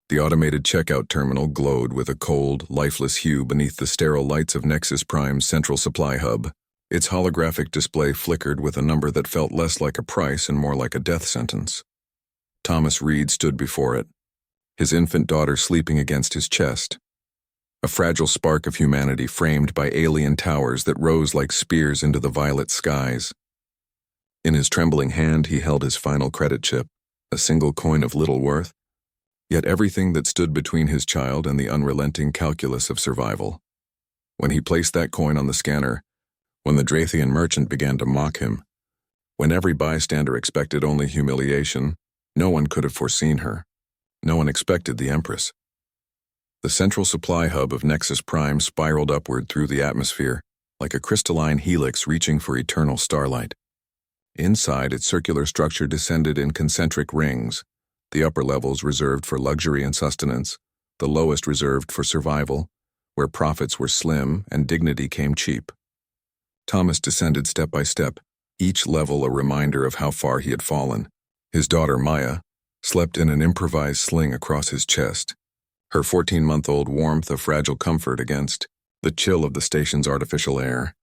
The automated checkout terminal glowed with a cold, lifeless hue beneath the sterile lights of Nexus Prime's central supply hub. Its holographic display flickered with a number that felt less like a price and more like a death sentence. Thomas Reed stood before it, his infant daughter sleeping against his chest. A fragile spark of humanity framed by alien towers that rose like spears into the violet skies. In his trembling hand he held his final credit chip, a single coin of little worth, yet everything that stood between his child and the unrelenting calculus of survival. When he placed that coin on the scanner, when the Drathian merchant began to mock him, when every bystander expected only humiliation, no one could have foreseen her. No one expected the Empress. The central supply hub of Nexus Prime spiraled upward through the atmosphere, like a crystalline helix reaching for eternal starlight. Inside, its circular structure descended in concentric rings, the upper levels reserved for luxury and sustenance, the lowest reserved for survival, where profits were slim and dignity came cheap. Thomas descended step by step, each level a reminder of how far he had fallen. His daughter, Maya, slept in an improvised sling across his chest, her 14-month-old warmth a fragile comfort against the chill of the station's artificial air.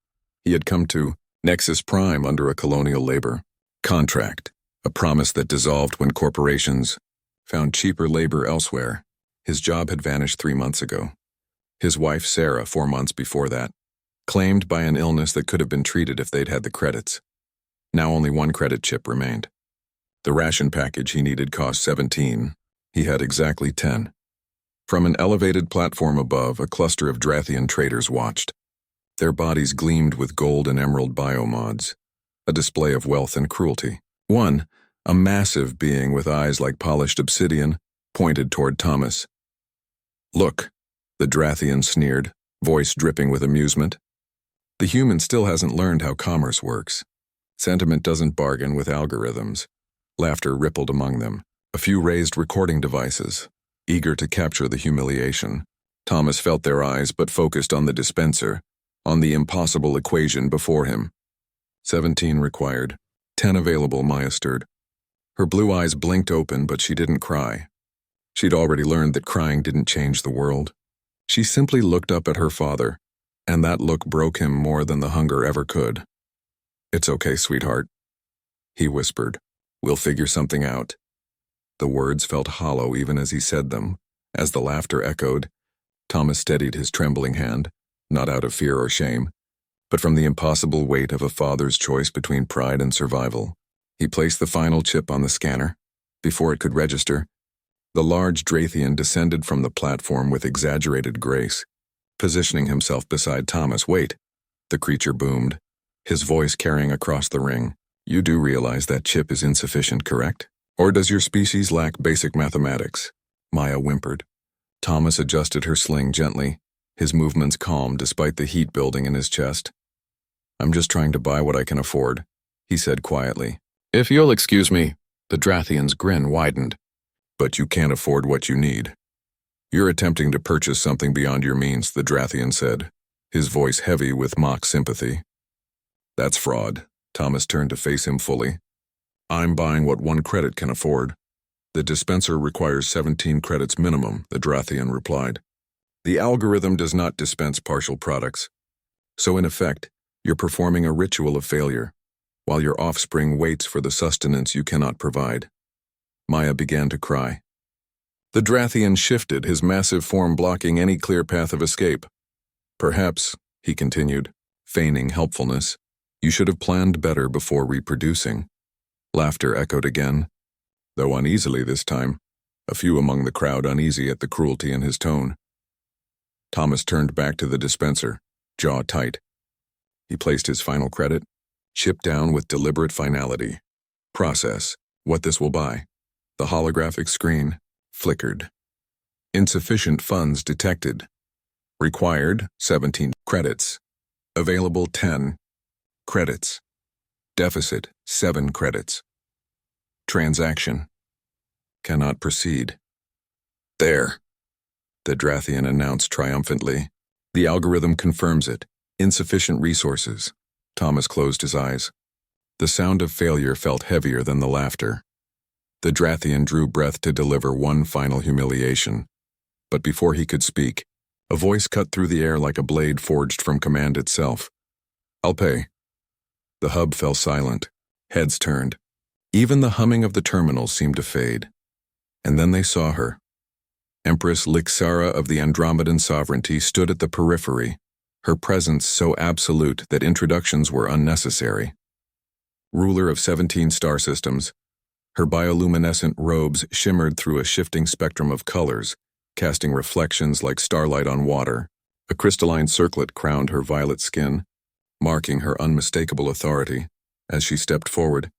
He had come to Nexus Prime under a colonial labor contract, a promise that dissolved when corporations found cheaper labor elsewhere. His job had vanished 3 months ago. His wife, Sarah, 4 months before that, claimed by an illness that could have been treated if they'd had the credits. Now only one credit chip remained. The ration package he needed cost 17. He had exactly 10. From an elevated platform above, a cluster of Drathian traders watched. Their bodies gleamed with gold and emerald biomods, a display of wealth and cruelty. One, a massive being with eyes like polished obsidian, pointed toward Thomas. "Look," the Drathian sneered, voice dripping with amusement. The human still hasn't learned how commerce works. Sentiment doesn't bargain with algorithms. Laughter rippled among them. A few raised recording devices, eager to capture the humiliation. Thomas felt their eyes but focused on the dispenser, on the impossible equation before him. 17 required. 10 available, Maya stirred. Her blue eyes blinked open, but she didn't cry. She'd already learned that crying didn't change the world. She simply looked up at her father, and that look broke him more than the hunger ever could. "It's okay, sweetheart," he whispered. "We'll figure something out." The words felt hollow even as he said them. As the laughter echoed, Thomas steadied his trembling hand, not out of fear or shame, but from the impossible weight of a father's choice between pride and survival. He placed the final chip on the scanner. Before it could register, the large Drathian descended from the platform with exaggerated grace, positioning himself beside Thomas. "Wait," the creature boomed, his voice carrying across the ring. "You do realize that chip is insufficient, correct? Or does your species lack basic mathematics?" Maya whimpered. Thomas adjusted her sling gently, his movements calm despite the heat building in his chest. "I'm just trying to buy what I can afford," he said quietly. "If you'll excuse me," the Drathian's grin widened. "But you can't afford what you need. You're attempting to purchase something beyond your means," the Drathian said, his voice heavy with mock sympathy. "That's fraud." Thomas turned to face him fully. "I'm buying what one credit can afford." "The dispenser requires 17 credits minimum," the Drathian replied. "The algorithm does not dispense partial products. So in effect, you're performing a ritual of failure, while your offspring waits for the sustenance you cannot provide." Maya began to cry. The Drathian shifted, his massive form blocking any clear path of escape. "Perhaps," he continued, feigning helpfulness, "you should have planned better before reproducing." Laughter echoed again, though uneasily this time, a few among the crowd uneasy at the cruelty in his tone. Thomas turned back to the dispenser, jaw tight. He placed his final credit, chip down with deliberate finality. "Process. What this will buy." The holographic screen flickered. "Insufficient funds detected. Required 17 credits. Available 10 credits. Deficit 7 credits. Transaction. Cannot proceed." "There," the Drathian announced triumphantly. "The algorithm confirms it. Insufficient resources." Thomas closed his eyes. The sound of failure felt heavier than the laughter. The Drathian drew breath to deliver one final humiliation. But before he could speak, a voice cut through the air like a blade forged from command itself. "I'll pay." The hub fell silent. Heads turned. Even the humming of the terminal seemed to fade. And then they saw her. Empress Lixara of the Andromedan sovereignty stood at the periphery, her presence so absolute that introductions were unnecessary. Ruler of 17 star systems, her bioluminescent robes shimmered through a shifting spectrum of colors, casting reflections like starlight on water. A crystalline circlet crowned her violet skin, marking her unmistakable authority. As she stepped forward,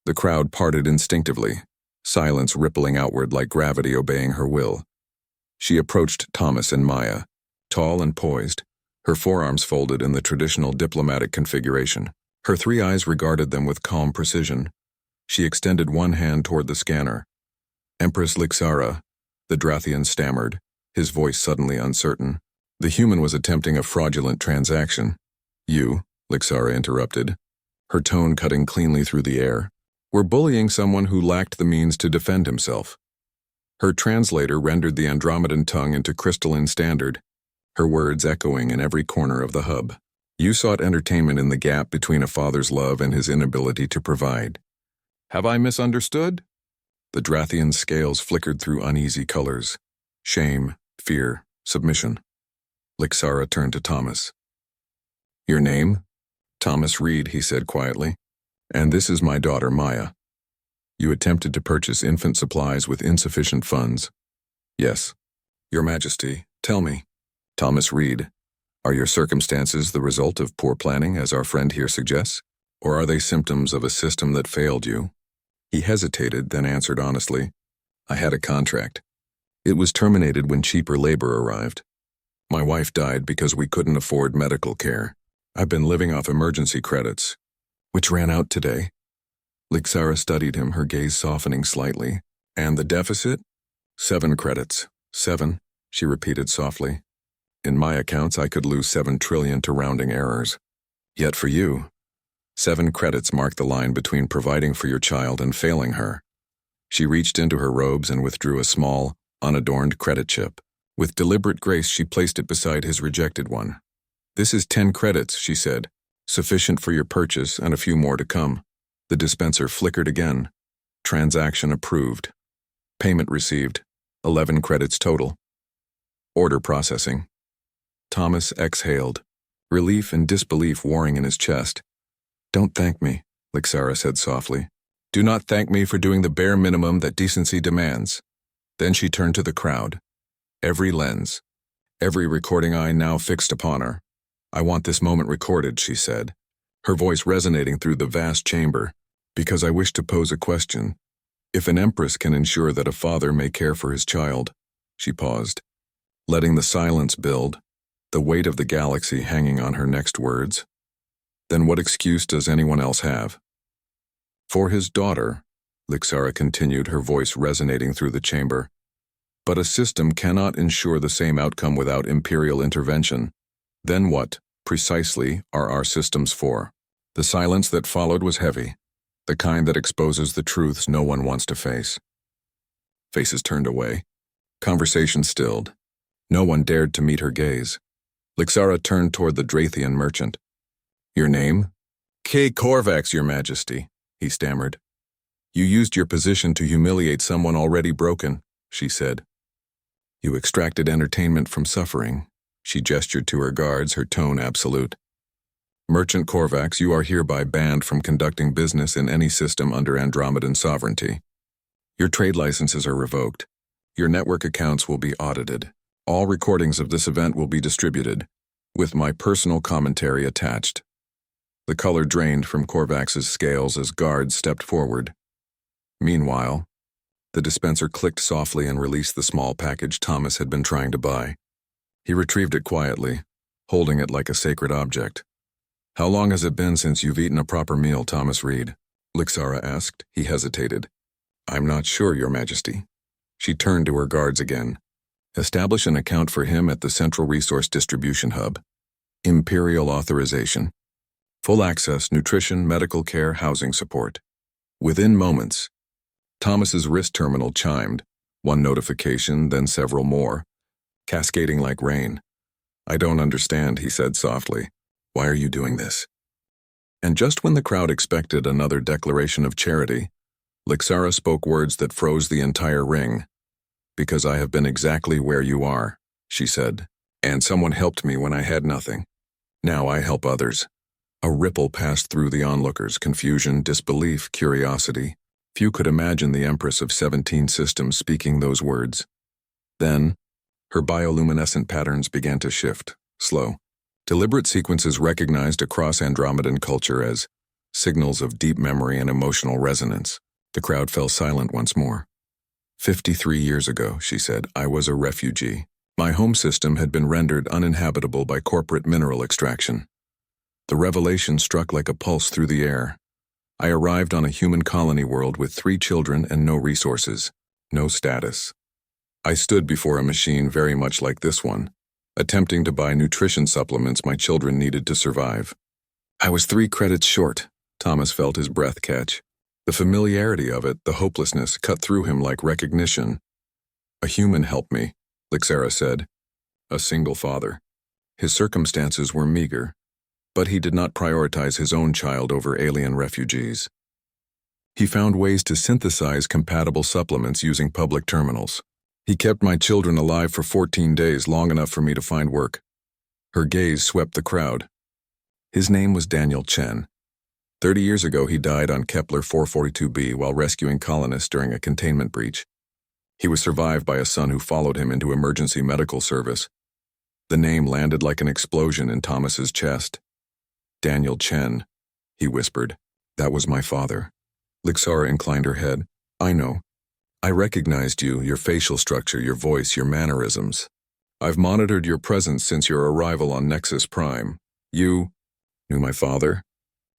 the crowd parted instinctively, silence rippling outward like gravity obeying her will. She approached Thomas and Maya, tall and poised, her forearms folded in the traditional diplomatic configuration. Her three eyes regarded them with calm precision. She extended one hand toward the scanner. "Empress Lixara," the Drathian stammered, his voice suddenly uncertain. The human was attempting a fraudulent transaction. "You," Lixara interrupted, her tone cutting cleanly through the air, "were bullying someone who lacked the means to defend himself." Her translator rendered the Andromedan tongue into crystalline standard, her words echoing in every corner of the hub. "You sought entertainment in the gap between a father's love and his inability to provide. Have I misunderstood?" The Drathian scales flickered through uneasy colors. Shame, fear, submission. Lixara turned to Thomas. "Your name?" "Thomas Reed," he said quietly. "And this is my daughter, Maya. You attempted to purchase infant supplies with insufficient funds." "Yes." "Your Majesty, tell me." "Thomas Reed, are your circumstances the result of poor planning, as our friend here suggests, or are they symptoms of a system that failed you?" He hesitated, then answered honestly, "I had a contract. It was terminated when cheaper labor arrived. My wife died because we couldn't afford medical care. I've been living off emergency credits, which ran out today." Lixara studied him, her gaze softening slightly. "And the deficit?" 7 credits. 7, she repeated softly. "In my accounts, I could lose 7 trillion to rounding errors. Yet for you, 7 credits mark the line between providing for your child and failing her." She reached into her robes and withdrew a small, unadorned credit chip. With deliberate grace, she placed it beside his rejected one. "This is 10 credits, she said, "sufficient for your purchase and a few more to come." The dispenser flickered again. Transaction approved. Payment received. 11 credits total. Order processing. Thomas exhaled, relief and disbelief warring in his chest. "Don't thank me," Lixara said softly. "Do not thank me for doing the bare minimum that decency demands." Then she turned to the crowd. Every lens, every recording eye now fixed upon her. "I want this moment recorded," she said, her voice resonating through the vast chamber, "because I wish to pose a question. If an empress can ensure that a father may care for his child," she paused, letting the silence build, the weight of the galaxy hanging on her next words, "then what excuse does anyone else have?" "For his daughter," Lixara continued, her voice resonating through the chamber, "but a system cannot ensure the same outcome without imperial intervention. Then what, precisely, are our systems for?" The silence that followed was heavy, the kind that exposes the truths no one wants to face. Faces turned away. Conversation stilled. No one dared to meet her gaze. Lixara turned toward the Drathian merchant. "Your name?" "K. Korvax, Your Majesty," he stammered. "You used your position to humiliate someone already broken," she said. "You extracted entertainment from suffering." She gestured to her guards, her tone absolute. "Merchant Korvax, you are hereby banned from conducting business in any system under Andromedan sovereignty. Your trade licenses are revoked. Your network accounts will be audited. All recordings of this event will be distributed, with my personal commentary attached." The color drained from Korvax's scales as guards stepped forward. Meanwhile, the dispenser clicked softly and released the small package Thomas had been trying to buy. He retrieved it quietly, holding it like a sacred object. "How long has it been since you've eaten a proper meal, Thomas Reed?" Lixara asked. He hesitated. "I'm not sure, Your Majesty." She turned to her guards again. "Establish an account for him at the Central Resource Distribution Hub. Imperial authorization. Full access, nutrition, medical care, housing support. Within moments." Thomas's wrist terminal chimed, one notification, then several more, cascading like rain. "I don't understand," he said softly. "Why are you doing this?" And just when the crowd expected another declaration of charity, Lixara spoke words that froze the entire ring. "Because I have been exactly where you are," she said, "and someone helped me when I had nothing. Now I help others." A ripple passed through the onlookers, confusion, disbelief, curiosity. Few could imagine the Empress of 17 systems speaking those words. Then, her bioluminescent patterns began to shift, slow. Deliberate sequences recognized across Andromedan culture as signals of deep memory and emotional resonance. The crowd fell silent once more. 53 years ago," she said, "I was a refugee. My home system had been rendered uninhabitable by corporate mineral extraction. The revelation struck like a pulse through the air. I arrived on a human colony world with 3 children and no resources, no status. I stood before a machine very much like this one, attempting to buy nutrition supplements my children needed to survive. I was 3 credits short." Thomas felt his breath catch. The familiarity of it, the hopelessness, cut through him like recognition. "A human helped me," Lixara said. "A single father. His circumstances were meager, but he did not prioritize his own child over alien refugees. He found ways to synthesize compatible supplements using public terminals. He kept my children alive for 14 days, long enough for me to find work." Her gaze swept the crowd. His name was Daniel Chen. 30 years ago, he died on Kepler 442b while rescuing colonists during a containment breach. He was survived by a son who followed him into emergency medical service. The name landed like an explosion in Thomas's chest. "Daniel Chen," he whispered. "That was my father." Lixara inclined her head. "I know. I recognized you, your facial structure, your voice, your mannerisms. I've monitored your presence since your arrival on Nexus Prime. You knew my father?"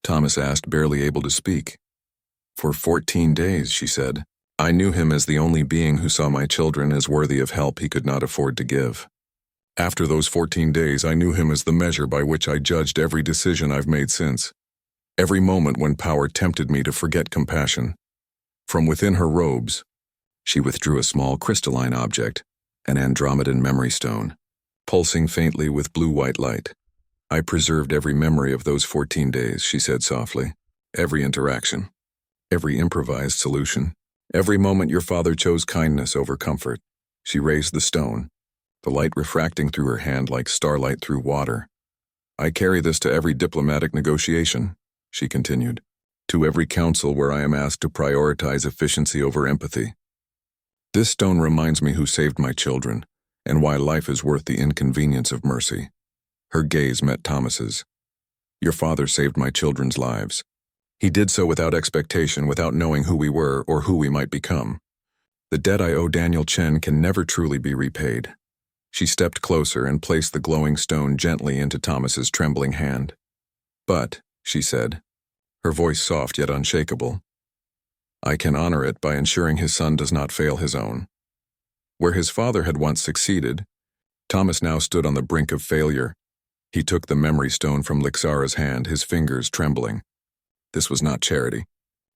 Thomas asked, barely able to speak. "For 14 days, she said. "I knew him as the only being who saw my children as worthy of help he could not afford to give. After those 14 days, I knew him as the measure by which I judged every decision I've made since. Every moment when power tempted me to forget compassion. From within her robes," she withdrew a small crystalline object, an Andromedan memory stone, pulsing faintly with blue-white light. "I preserved every memory of those 14 days, she said softly. "Every interaction. Every improvised solution. Every moment your father chose kindness over comfort." She raised the stone, the light refracting through her hand like starlight through water. "I carry this to every diplomatic negotiation," she continued, "to every council where I am asked to prioritize efficiency over empathy. This stone reminds me who saved my children, and why life is worth the inconvenience of mercy." Her gaze met Thomas's. "Your father saved my children's lives. He did so without expectation, without knowing who we were or who we might become. The debt I owe Daniel Chen can never truly be repaid." She stepped closer and placed the glowing stone gently into Thomas's trembling hand. "But," she said, her voice soft yet unshakable, "I can honor it by ensuring his son does not fail his own." Where his father had once succeeded, Thomas now stood on the brink of failure. He took the memory stone from Lixara's hand, his fingers trembling. This was not charity.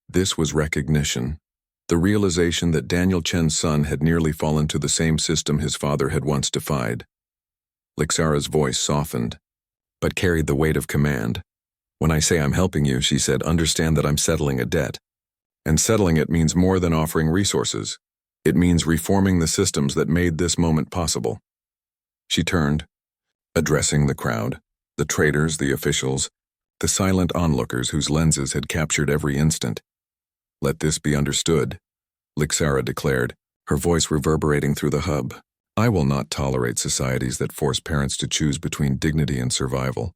This was recognition. The realization that Daniel Chen's son had nearly fallen to the same system his father had once defied. Lixara's voice softened, but carried the weight of command. "When I say I'm helping you," she said, "understand that I'm settling a debt. And settling it means more than offering resources. It means reforming the systems that made this moment possible." She turned, addressing the crowd, the traders, the officials, the silent onlookers whose lenses had captured every instant. "Let this be understood," Lixara declared, her voice reverberating through the hub. "I will not tolerate societies that force parents to choose between dignity and survival.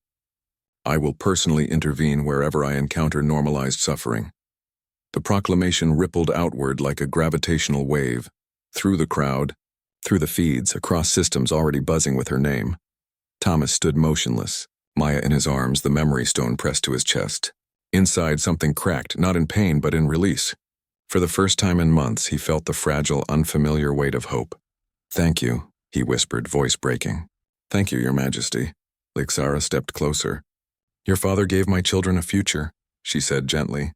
I will personally intervene wherever I encounter normalized suffering." The proclamation rippled outward like a gravitational wave, through the crowd, through the feeds, across systems already buzzing with her name. Thomas stood motionless, Maya in his arms, the memory stone pressed to his chest. Inside, something cracked, not in pain but in release. For the first time in months, he felt the fragile, unfamiliar weight of hope. "Thank you," he whispered, voice breaking. "Thank you, Your Majesty." Lixara stepped closer. "Your father gave my children a future," she said gently.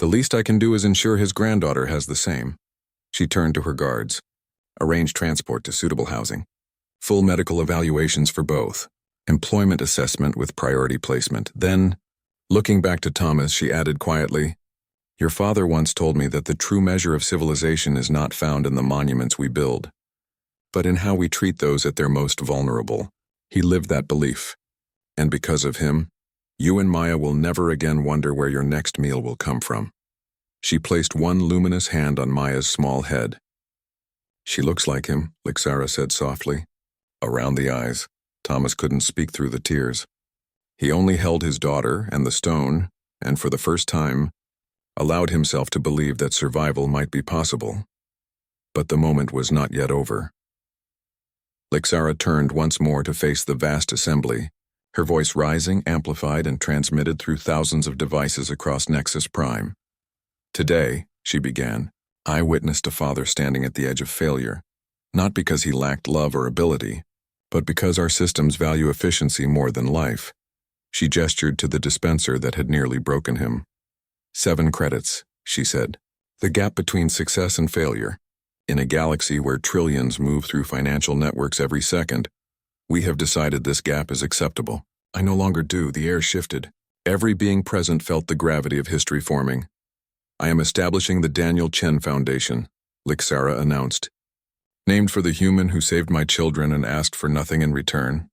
The least I can do is ensure his granddaughter has the same. She turned to her guards. Arrange transport to suitable housing. Full medical evaluations for both. Employment assessment with priority placement. Then, looking back to Thomas, she added quietly, "Your father once told me that the true measure of civilization is not found in the monuments we build, but in how we treat those at their most vulnerable." He lived that belief. And because of him, you and Maya will never again wonder where your next meal will come from. She placed one luminous hand on Maya's small head. "She looks like him," Lixara said softly. Around the eyes, Thomas couldn't speak through the tears. He only held his daughter and the stone, and for the first time, allowed himself to believe that survival might be possible. But the moment was not yet over. Lixara turned once more to face the vast assembly, her voice rising, amplified, and transmitted through thousands of devices across Nexus Prime. "Today," she began, "I witnessed a father standing at the edge of failure, not because he lacked love or ability, but because our systems value efficiency more than life." She gestured to the dispenser that had nearly broken him. 7 credits, she said. "The gap between success and failure. In a galaxy where trillions move through financial networks every second, we have decided this gap is acceptable." I no longer do. The air shifted. Every being present felt the gravity of history forming. "I am establishing the Daniel Chen Foundation," Lixara announced. "Named for the human who saved my children and asked for nothing in return.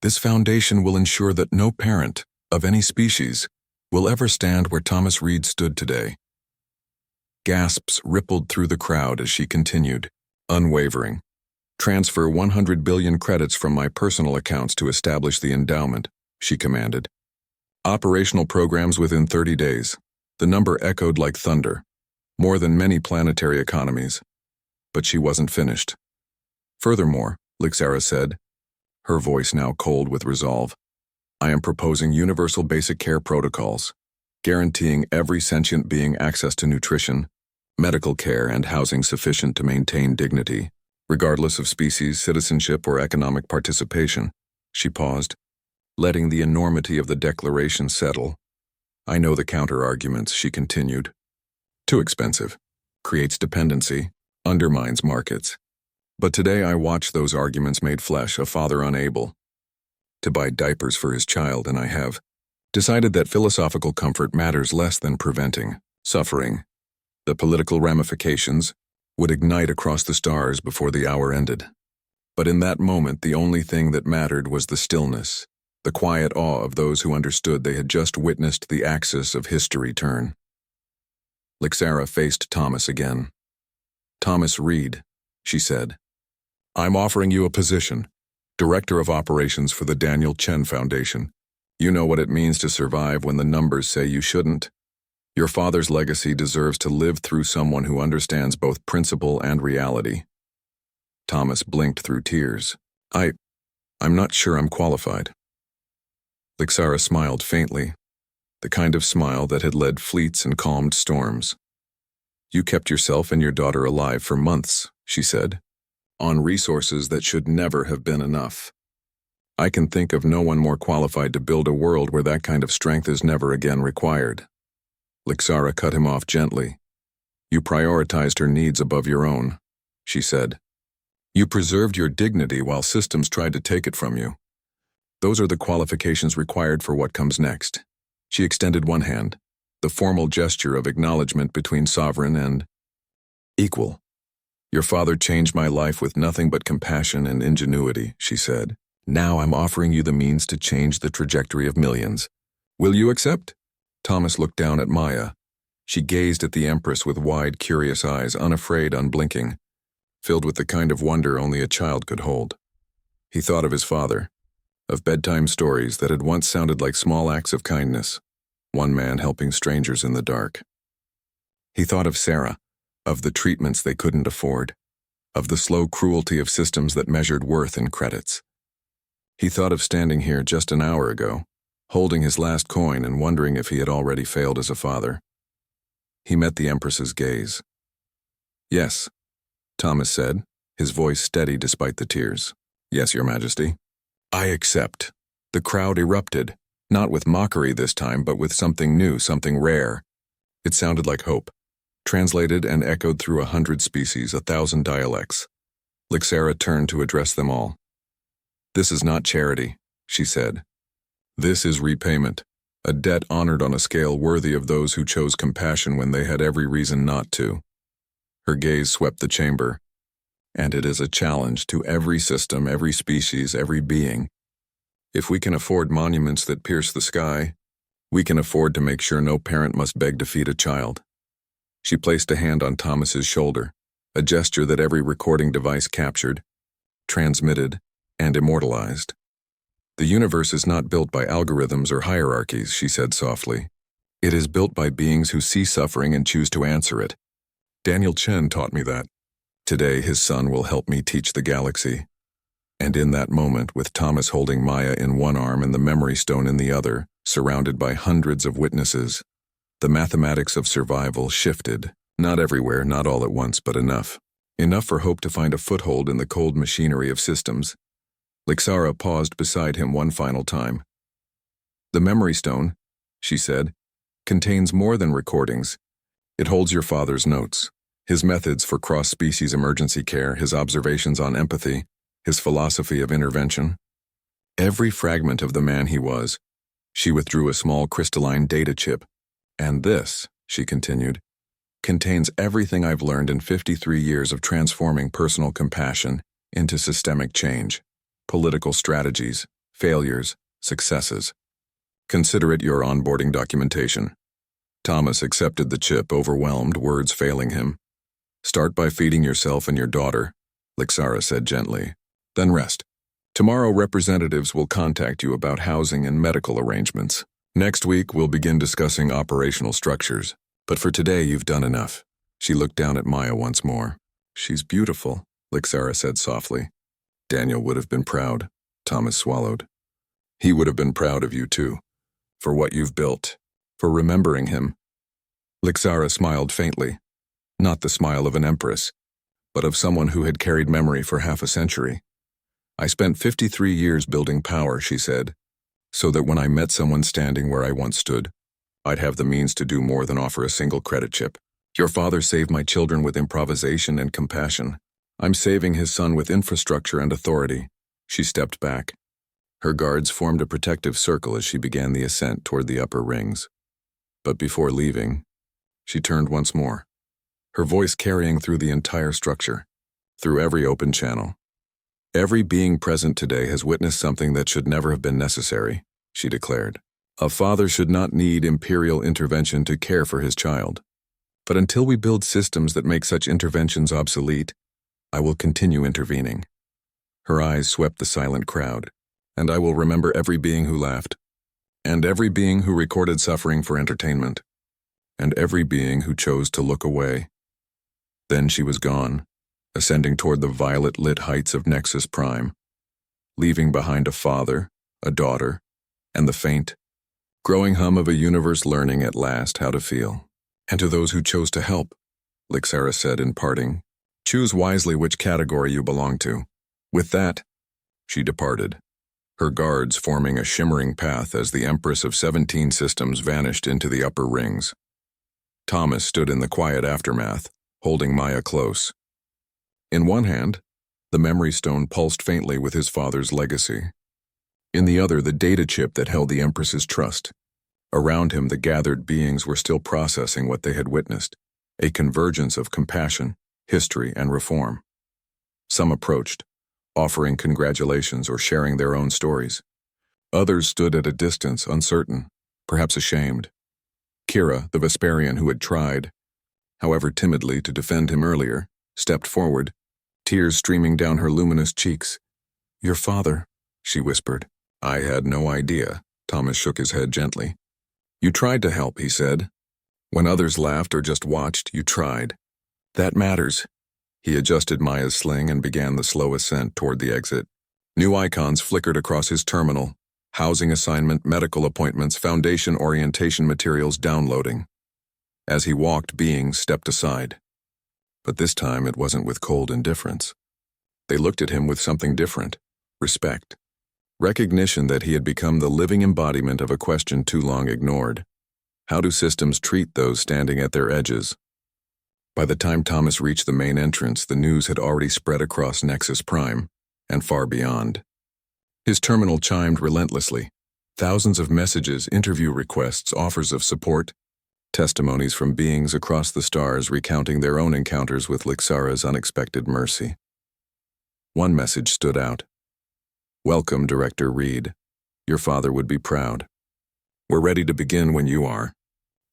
This foundation will ensure that no parent, of any species, will ever stand where Thomas Reed stood today." Gasps rippled through the crowd as she continued, unwavering. "Transfer 100 billion credits from my personal accounts to establish the endowment," she commanded. "Operational programs within 30 days. The number echoed like thunder, more than many planetary economies. But she wasn't finished. "Furthermore," Lixara said, her voice now cold with resolve, "I am proposing universal basic care protocols, guaranteeing every sentient being access to nutrition, medical care, and housing sufficient to maintain dignity, regardless of species, citizenship, or economic participation." She paused, letting the enormity of the declaration settle. "I know the counter-arguments," she continued. "Too expensive. Creates dependency. Undermines markets. But today I watched those arguments made flesh, a father unable to buy diapers for his child, and I have decided that philosophical comfort matters less than preventing suffering. The political ramifications would ignite across the stars before the hour ended. But in that moment, the only thing that mattered was the stillness, the quiet awe of those who understood they had just witnessed the axis of history turn. Lixara faced Thomas again. "Thomas Reed," she said, "I'm offering you a position, Director of Operations for the Daniel Chen Foundation. You know what it means to survive when the numbers say you shouldn't. Your father's legacy deserves to live through someone who understands both principle and reality." Thomas blinked through tears. I'm not sure I'm qualified." Lixara smiled faintly, the kind of smile that had led fleets and calmed storms. "You kept yourself and your daughter alive for months," she said, "on resources that should never have been enough. I can think of no one more qualified to build a world where that kind of strength is never again required." Lixara cut him off gently. "You prioritized her needs above your own," she said. "You preserved your dignity while systems tried to take it from you. Those are the qualifications required for what comes next." She extended one hand, the formal gesture of acknowledgement between sovereign and equal. "Your father changed my life with nothing but compassion and ingenuity," she said. "Now I'm offering you the means to change the trajectory of millions. Will you accept?" Thomas looked down at Maya. She gazed at the Empress with wide, curious eyes, unafraid, unblinking, filled with the kind of wonder only a child could hold. He thought of his father, of bedtime stories that had once sounded like small acts of kindness, one man helping strangers in the dark. He thought of Sarah, of the treatments they couldn't afford, of the slow cruelty of systems that measured worth in credits. He thought of standing here just an hour ago, holding his last coin and wondering if he had already failed as a father. He met the Empress's gaze. "Yes," Thomas said, his voice steady despite the tears. "Yes, Your Majesty." "I accept." The crowd erupted, not with mockery this time, but with something new, something rare. It sounded like hope, translated and echoed through 100 species, 1,000 dialects. Lixara turned to address them all. "This is not charity," she said. "This is repayment, a debt honored on a scale worthy of those who chose compassion when they had every reason not to." Her gaze swept the chamber. "And it is a challenge to every system, every species, every being. If we can afford monuments that pierce the sky, we can afford to make sure no parent must beg to feed a child." She placed a hand on Thomas's shoulder, a gesture that every recording device captured, transmitted, and immortalized. "The universe is not built by algorithms or hierarchies," she said softly. "It is built by beings who see suffering and choose to answer it. Daniel Chen taught me that. Today his son will help me teach the galaxy." And in that moment, with Thomas holding Maya in one arm and the memory stone in the other, surrounded by hundreds of witnesses, the mathematics of survival shifted. Not everywhere, not all at once, but enough. Enough for hope to find a foothold in the cold machinery of systems. Lixara paused beside him one final time. "The memory stone," she said, "contains more than recordings. It holds your father's notes, his methods for cross-species emergency care, his observations on empathy, his philosophy of intervention. Every fragment of the man he was." She withdrew a small crystalline data chip. "And this," she continued, "contains everything I've learned in 53 years of transforming personal compassion into systemic change, political strategies, failures, successes. Consider it your onboarding documentation." Thomas accepted the chip, overwhelmed, words failing him. "Start by feeding yourself and your daughter," Lixara said gently. "Then rest. Tomorrow representatives will contact you about housing and medical arrangements. Next week we'll begin discussing operational structures. But for today you've done enough." She looked down at Maya once more. "She's beautiful," Lixara said softly. "Daniel would have been proud," Thomas swallowed. "He would have been proud of you too, for what you've built, for remembering him." Lixara smiled faintly, not the smile of an empress, but of someone who had carried memory for half a century. "I spent 53 years building power," she said, "so that when I met someone standing where I once stood, I'd have the means to do more than offer a single credit chip. Your father saved my children with improvisation and compassion. I'm saving his son with infrastructure and authority." She stepped back. Her guards formed a protective circle as she began the ascent toward the upper rings. But before leaving, she turned once more, her voice carrying through the entire structure, through every open channel. "Every being present today has witnessed something that should never have been necessary," she declared. "A father should not need imperial intervention to care for his child. But until we build systems that make such interventions obsolete, I will continue intervening." Her eyes swept the silent crowd. "And I will remember every being who laughed, and every being who recorded suffering for entertainment, and every being who chose to look away." Then she was gone, ascending toward the violet-lit heights of Nexus Prime, leaving behind a father, a daughter, and the faint, growing hum of a universe learning at last how to feel. "And to those who chose to help," Lixara said in parting, "choose wisely which category you belong to." With that, she departed, her guards forming a shimmering path as the Empress of 17 systems vanished into the upper rings. Thomas stood in the quiet aftermath, holding Maya close. In one hand, the memory stone pulsed faintly with his father's legacy. In the other, the data chip that held the Empress's trust. Around him, the gathered beings were still processing what they had witnessed, a convergence of compassion, history, and reform. Some approached, offering congratulations or sharing their own stories. Others stood at a distance, uncertain, perhaps ashamed. Kira, the Vesperian who had tried, however timidly, to defend him earlier, stepped forward, tears streaming down her luminous cheeks. "Your father," she whispered. "I had no idea," Thomas shook his head gently. "You tried to help," he said. "When others laughed or just watched, you tried. That matters." He adjusted Maya's sling and began the slow ascent toward the exit. New icons flickered across his terminal: housing assignment, medical appointments, foundation orientation materials downloading. As he walked, beings stepped aside. But this time it wasn't with cold indifference. They looked at him with something different: respect. Recognition that he had become the living embodiment of a question too long ignored. How do systems treat those standing at their edges? By the time Thomas reached the main entrance, the news had already spread across Nexus Prime, and far beyond. His terminal chimed relentlessly. Thousands of messages, interview requests, offers of support, testimonies from beings across the stars recounting their own encounters with Lixara's unexpected mercy. One message stood out. "Welcome, Director Reed. Your father would be proud. We're ready to begin when you are."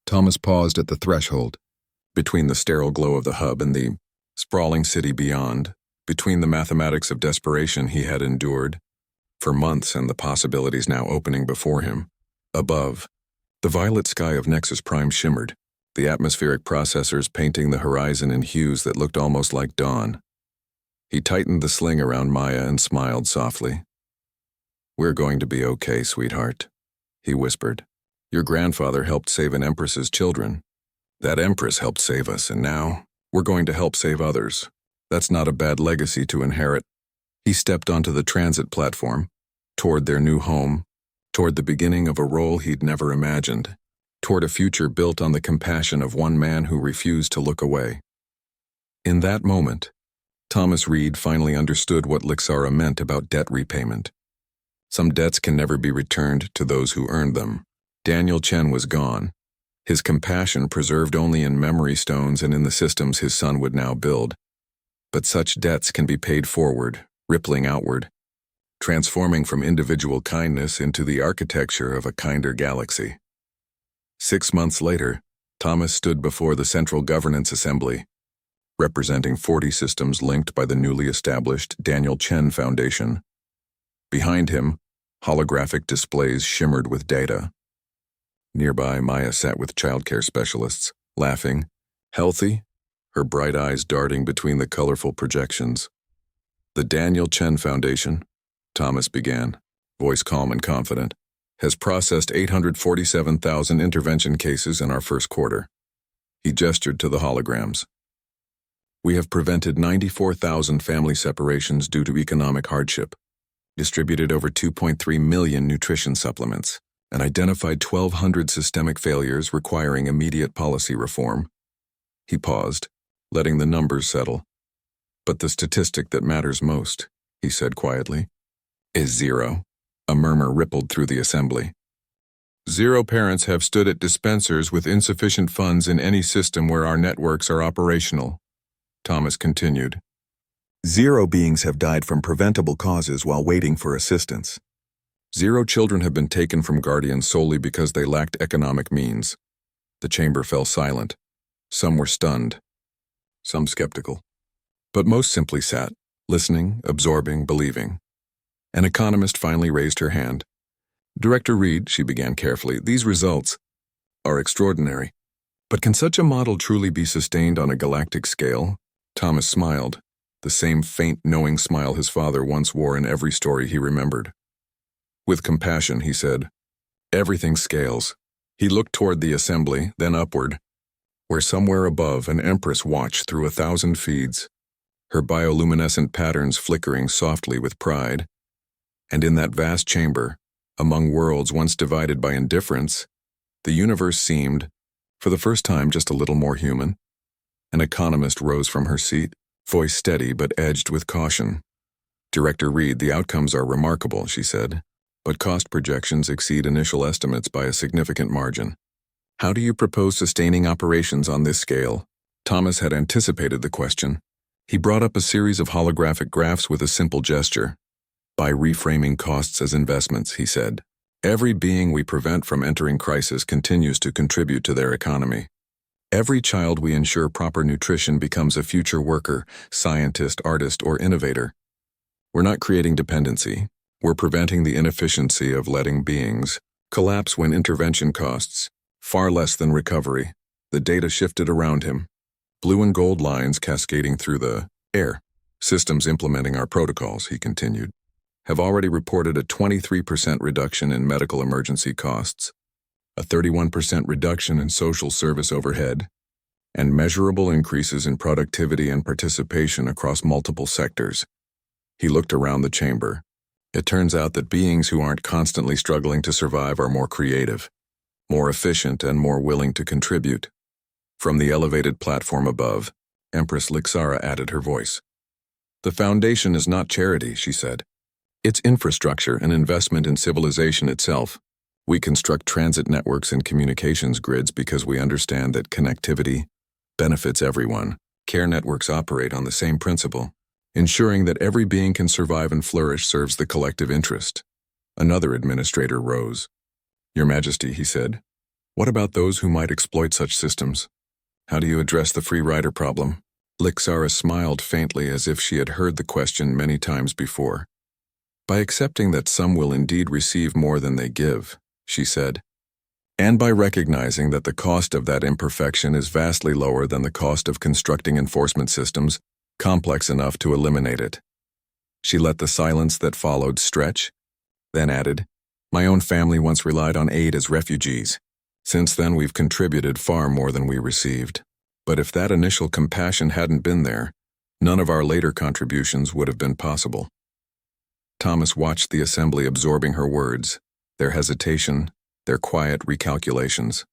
Thomas paused at the threshold, between the sterile glow of the hub and the sprawling city beyond, between the mathematics of desperation he had endured for months and the possibilities now opening before him. Above, the violet sky of Nexus Prime shimmered, the atmospheric processors painting the horizon in hues that looked almost like dawn. He tightened the sling around Maya and smiled softly. "We're going to be okay, sweetheart," he whispered. "Your grandfather helped save an Empress's children. That Empress helped save us, and now we're going to help save others. That's not a bad legacy to inherit." He stepped onto the transit platform, toward their new home, toward the beginning of a role he'd never imagined, toward a future built on the compassion of one man who refused to look away. In that moment, Thomas Reed finally understood what Lixara meant about debt repayment. Some debts can never be returned to those who earned them. Daniel Chen was gone, his compassion preserved only in memory stones and in the systems his son would now build. But such debts can be paid forward, rippling outward, transforming from individual kindness into the architecture of a kinder galaxy. 6 months later, Thomas stood before the Central Governance Assembly, representing 40 systems linked by the newly established Daniel Chen Foundation. Behind him, holographic displays shimmered with data. Nearby, Maya sat with childcare specialists, laughing, healthy, her bright eyes darting between the colorful projections. "The Daniel Chen Foundation," Thomas began, voice calm and confident, "has processed 847,000 intervention cases in our first quarter." He gestured to the holograms. "We have prevented 94,000 family separations due to economic hardship, distributed over 2.3 million nutrition supplements, and identified 1,200 systemic failures requiring immediate policy reform." He paused, letting the numbers settle. "But the statistic that matters most," he said quietly, "is 0. A murmur rippled through the assembly. "0 parents have stood at dispensers with insufficient funds in any system where our networks are operational," Thomas continued. "0 beings have died from preventable causes while waiting for assistance. 0 children have been taken from guardians solely because they lacked economic means." The chamber fell silent. Some were stunned, some skeptical, but most simply sat, listening, absorbing, believing. An economist finally raised her hand. "Director Reed," she began carefully, "these results are extraordinary. But can such a model truly be sustained on a galactic scale?" Thomas smiled, the same faint, knowing smile his father once wore in every story he remembered. With compassion, he said, "Everything scales." He looked toward the assembly, then upward, where somewhere above an Empress watched through 1,000 feeds, her bioluminescent patterns flickering softly with pride. And in that vast chamber, among worlds once divided by indifference, the universe seemed, for the first time, just a little more human. An economist rose from her seat, voice steady but edged with caution. "Director Reed, the outcomes are remarkable," she said, "but cost projections exceed initial estimates by a significant margin. How do you propose sustaining operations on this scale?" Thomas had anticipated the question. He brought up a series of holographic graphs with a simple gesture. "By reframing costs as investments," he said. "Every being we prevent from entering crisis continues to contribute to their economy. Every child we ensure proper nutrition becomes a future worker, scientist, artist, or innovator. We're not creating dependency. We're preventing the inefficiency of letting beings collapse when intervention costs far less than recovery." The data shifted around him, blue and gold lines cascading through the air. "Systems implementing our protocols," he continued, "have already reported a 23% reduction in medical emergency costs, a 31% reduction in social service overhead, and measurable increases in productivity and participation across multiple sectors." He looked around the chamber. "It turns out that beings who aren't constantly struggling to survive are more creative. more efficient and more willing to contribute. From the elevated platform above, Empress Lixara added her voice. The foundation is not charity, she said. It's infrastructure, an investment in civilization itself. We construct transit networks and communications grids because we understand that connectivity benefits everyone. Care networks operate on the same principle. Ensuring that every being can survive and flourish serves the collective interest. Another administrator rose. Your Majesty, he said, what about those who might exploit such systems? How do you address the free rider problem? Lixara smiled faintly as if she had heard the question many times before. By accepting that some will indeed receive more than they give, she said, and by recognizing that the cost of that imperfection is vastly lower than the cost of constructing enforcement systems complex enough to eliminate it. She let the silence that followed stretch, then added, my own family once relied on aid as refugees. Since then we've contributed far more than we received. But if that initial compassion hadn't been there, none of our later contributions would have been possible. Thomas watched the assembly absorbing her words, their hesitation, their quiet recalculations.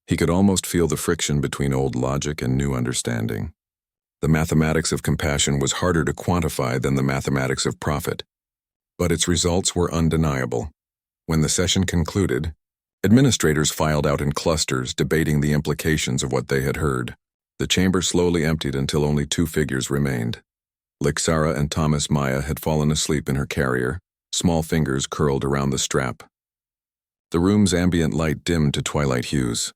He could almost feel the friction between old logic and new understanding. The mathematics of compassion was harder to quantify than the mathematics of profit, but its results were undeniable. When the session concluded, administrators filed out in clusters, debating the implications of what they had heard. The chamber slowly emptied until only two figures remained. Lixara and Thomas Maya had fallen asleep in her carrier, small fingers curled around the strap. The room's ambient light dimmed to twilight hues.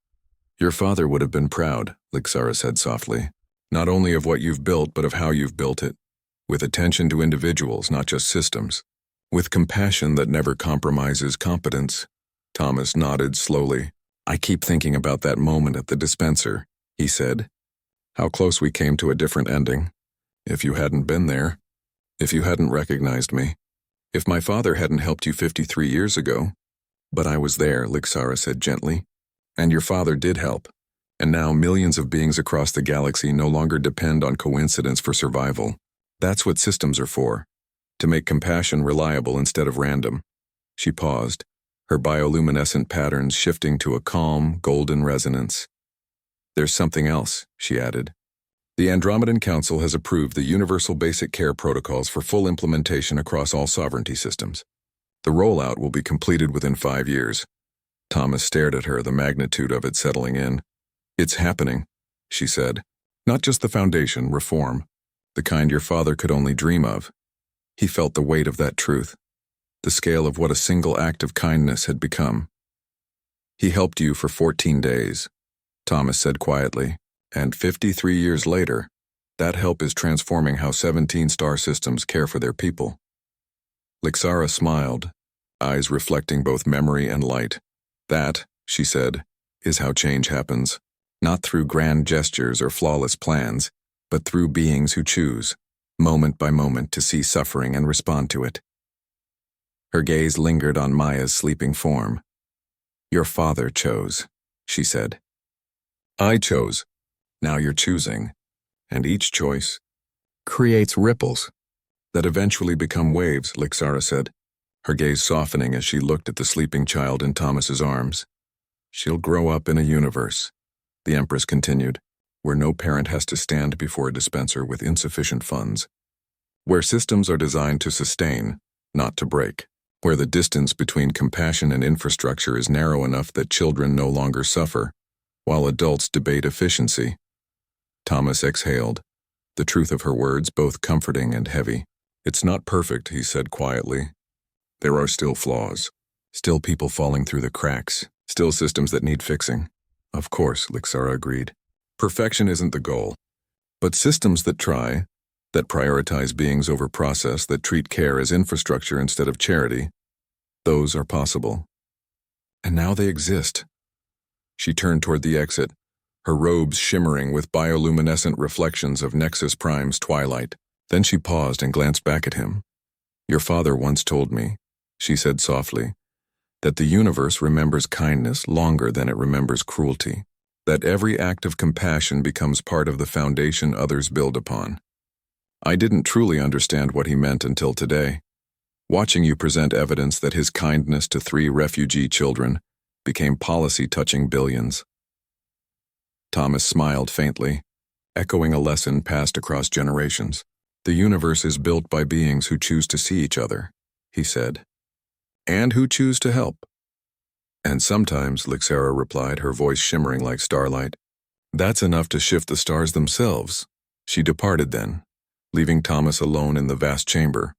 Your father would have been proud, Lixara said softly, not only of what you've built but of how you've built it, with attention to individuals, not just systems, with compassion that never compromises competence. Thomas nodded slowly. I keep thinking about that moment at the dispenser, he said. How close we came to a different ending. If you hadn't been there, if you hadn't recognized me, if my father hadn't helped you 53 years ago. But I was there, Lixara said gently. And your father did help. And now millions of beings across the galaxy no longer depend on coincidence for survival. That's what systems are for. To make compassion reliable instead of random. She paused, her bioluminescent patterns shifting to a calm, golden resonance. There's something else, she added. The Andromedan Council has approved the Universal Basic Care Protocols for full implementation across all sovereignty systems. The rollout will be completed within 5 years. Thomas stared at her, the magnitude of it settling in. It's happening, she said. Not just the foundation, reform. The kind your father could only dream of. He felt the weight of that truth. The scale of what a single act of kindness had become. He helped you for 14 days, Thomas said quietly, and 53 years later, that help is transforming how 17 star systems care for their people. Lixara smiled, eyes reflecting both memory and light. That, she said, is how change happens. Not through grand gestures or flawless plans, but through beings who choose, moment by moment, to see suffering and respond to it. Her gaze lingered on Maya's sleeping form. Your father chose, she said. I chose. Now you're choosing. And each choice creates ripples that eventually become waves, Lixara said, her gaze softening as she looked at the sleeping child in Thomas's arms. She'll grow up in a universe, the Empress continued, where no parent has to stand before a dispenser with insufficient funds, where systems are designed to sustain, not to break, where the distance between compassion and infrastructure is narrow enough that children no longer suffer, while adults debate efficiency. Thomas exhaled, the truth of her words both comforting and heavy. It's not perfect, he said quietly. There are still flaws, still people falling through the cracks, still systems that need fixing. Of course, Lixara agreed. Perfection isn't the goal. But systems that try, that prioritize beings over process, that treat care as infrastructure instead of charity, those are possible. And now they exist. She turned toward the exit, her robes shimmering with bioluminescent reflections of Nexus Prime's twilight. Then she paused and glanced back at him. Your father once told me, she said softly, that the universe remembers kindness longer than it remembers cruelty, that every act of compassion becomes part of the foundation others build upon. I didn't truly understand what he meant until today, watching you present evidence that his kindness to 3 refugee children became policy touching billions. Thomas smiled faintly, echoing a lesson passed across generations. The universe is built by beings who choose to see each other, he said, and who choose to help. And sometimes, Lixera replied, her voice shimmering like starlight, that's enough to shift the stars themselves. She departed then, leaving Thomas alone in the vast chamber,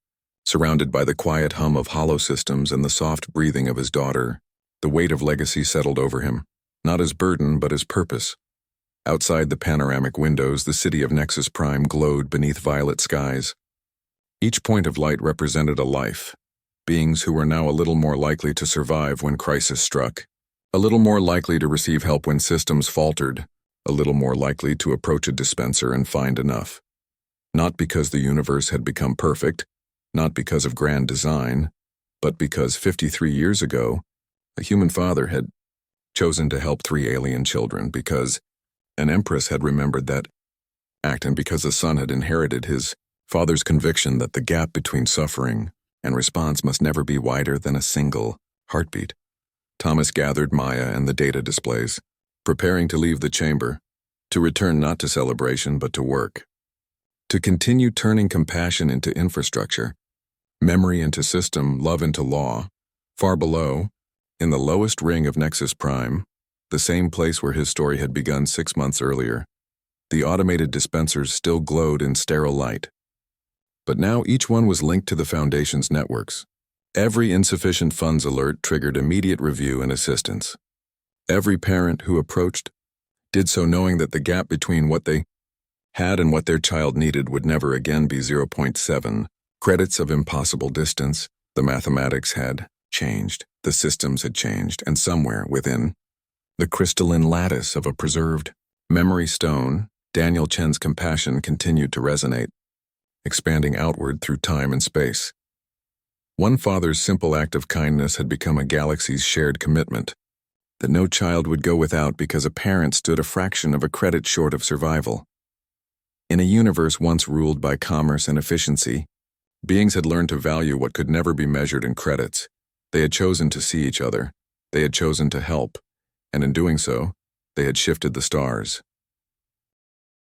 surrounded by the quiet hum of hollow systems and the soft breathing of his daughter. The weight of legacy settled over him, not as burden but as purpose. Outside the panoramic windows, the city of Nexus Prime glowed beneath violet skies. Each point of light represented a life, beings who were now a little more likely to survive when crisis struck, a little more likely to receive help when systems faltered, a little more likely to approach a dispenser and find enough. Not because the universe had become perfect, not because of grand design, but because 53 years ago, a human father had chosen to help 3 alien children, because an Empress had remembered that act, and because a son had inherited his father's conviction that the gap between suffering and response must never be wider than a single heartbeat. Thomas gathered Maya and the data displays, preparing to leave the chamber, to return not to celebration but to work, to continue turning compassion into infrastructure, memory into system, love into law. Far below, in the lowest ring of Nexus Prime, the same place where his story had begun 6 months earlier, the automated dispensers still glowed in sterile light. But now each one was linked to the Foundation's networks. Every insufficient funds alert triggered immediate review and assistance. Every parent who approached did so knowing that the gap between what they had and what their child needed would never again be 0.7 credits of impossible distance. The mathematics had changed, the systems had changed, and somewhere within the crystalline lattice of a preserved memory stone, Daniel Chen's compassion continued to resonate, expanding outward through time and space. One father's simple act of kindness had become a galaxy's shared commitment, that no child would go without because a parent stood a fraction of a credit short of survival. In a universe once ruled by commerce and efficiency, beings had learned to value what could never be measured in credits. They had chosen to see each other, they had chosen to help, and in doing so, they had shifted the stars.